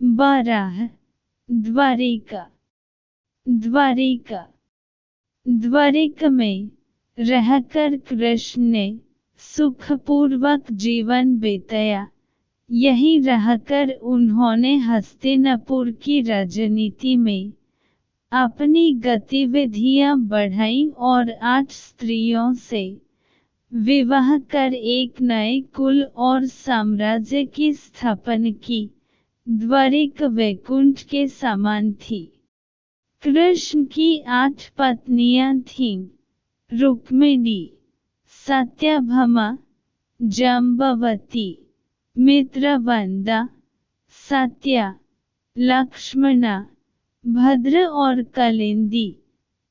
12 द्वारिका। द्वारिका में रहकर कृष्ण ने सुखपूर्वक जीवन बिताया। यहीं रहकर उन्होंने हस्तिनापुर की राजनीति में अपनी गतिविधियां बढ़ाईं और 8 स्त्रियों से विवाह कर एक नए कुल और साम्राज्य की स्थापना की। द्वारिका वैकुंठ के समान थी। कृष्ण की 8 पत्नियां थीं। रुक्मिणी, सत्यभामा, जाम्बवती, मित्रवंदा, सत्या, लक्ष्मणा, भद्र और कलिंदी।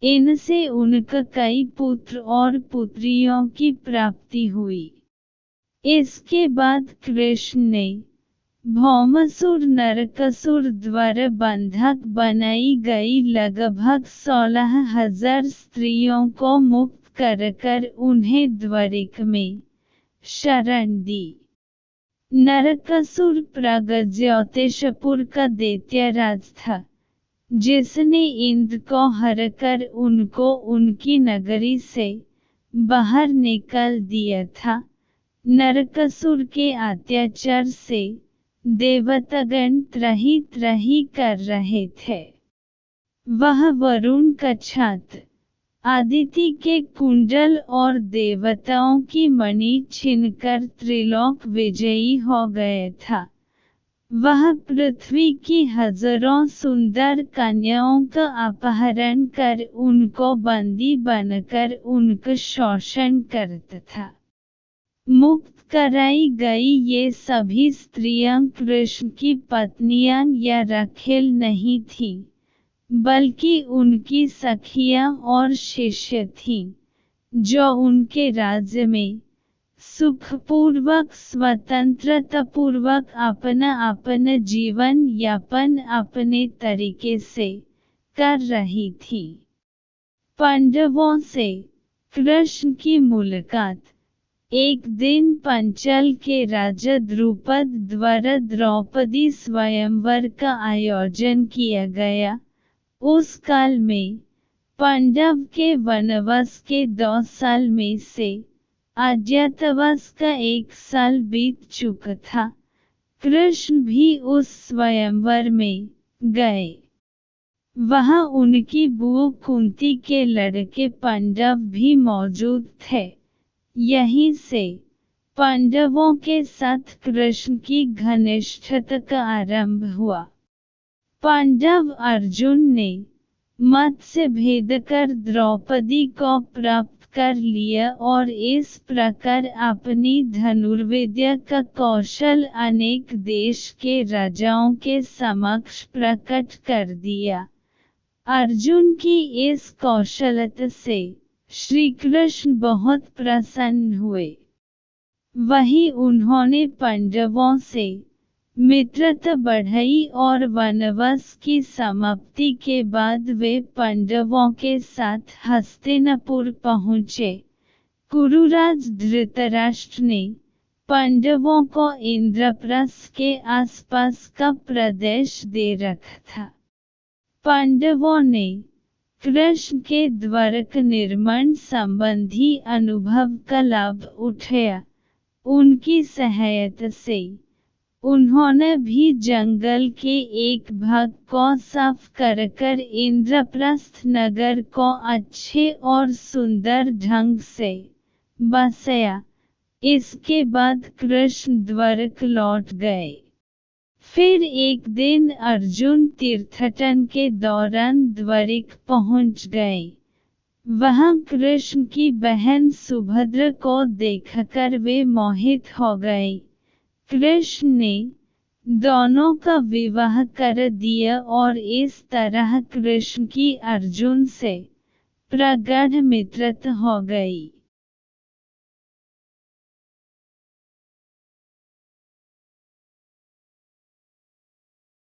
इनसे उनका कई पुत्र और पुत्रियों की प्राप्ति हुई। इसके बाद कृष्ण ने भौमासुर नरकासुर द्वारा बंधक बनाई गई लगभग 16,000 स्त्रियों को मुक्त कर उन्हें द्वारिका में शरण दी। नरकासुर प्रागज्योतिषपुर का दैत्यराज था, जिसने इंद्र को हराकर उनको उनकी नगरी से बाहर निकाल दिया था। नरकासुर के अत्याचार से देवतागण त्राहि त्राहि कर रहे थे। वह वरुण का छात्र आदित्य के कुंडल और देवताओं की मणि छीनकर त्रिलोक विजयी हो गया था। वह पृथ्वी की हजारों सुंदर कन्याओं का अपहरण कर उनको बंदी बनकर उनका शोषण करता था। मुक्त कराई गई ये सभी स्त्रियां कृष्ण की पत्नियां या रखेल नहीं थीं, बल्कि उनकी सखियां और शिष्य थीं, जो उनके राज्य में सुखपूर्वक स्वतंत्रतापूर्वक अपना जीवन यापन अपने तरीके से कर रही थीं। पांडवों से कृष्ण की मुलाकात। एक दिन पांचाल के राजा द्रुपद द्वारा द्रौपदी स्वयंवर का आयोजन किया गया। उस काल में पांडव के वनवास के 2 साल में से अज्ञातवास का 1 साल बीत चुका था। कृष्ण भी उस स्वयंवर में गए। वहां उनकी बुआ कुंती के लड़के पांडव भी मौजूद थे। यहीं से पांडवों के साथ कृष्ण की घनिष्ठता का आरंभ हुआ। पांडव अर्जुन ने मत से भेद कर द्रौपदी को प्राप्त कर लिया और इस प्रकार अपनी धनुर्विद्या का कौशल अनेक देश के राजाओं के समक्ष प्रकट कर दिया। अर्जुन की इस कौशलता से श्री कृष्ण बहुत प्रसन्न हुए। वहीं उन्होंने पांडवों से मित्रता बढ़ाई और वनवास की समाप्ति के बाद वे पांडवों के साथ हस्तिनापुर पहुँचे। कुरुराज धृतराष्ट्र ने पांडवों को इंद्रप्रस्थ के आसपास का प्रदेश दे रखा था। पांडवों ने कृष्ण के द्वारका निर्माण संबंधी अनुभव का लाभ उठाया। उनकी सहायता से उन्होंने भी जंगल के एक भाग को साफ कर इंद्रप्रस्थ नगर को अच्छे और सुंदर ढंग से बसाया। इसके बाद कृष्ण द्वारका लौट गए। फिर एक दिन अर्जुन तीर्थटन के दौरान द्वारिका पहुंच गए। वहां कृष्ण की बहन सुभद्रा को देखकर वे मोहित हो गए। कृष्ण ने दोनों का विवाह कर दिया और इस तरह कृष्ण की अर्जुन से प्रगाढ़ मित्रता हो गई।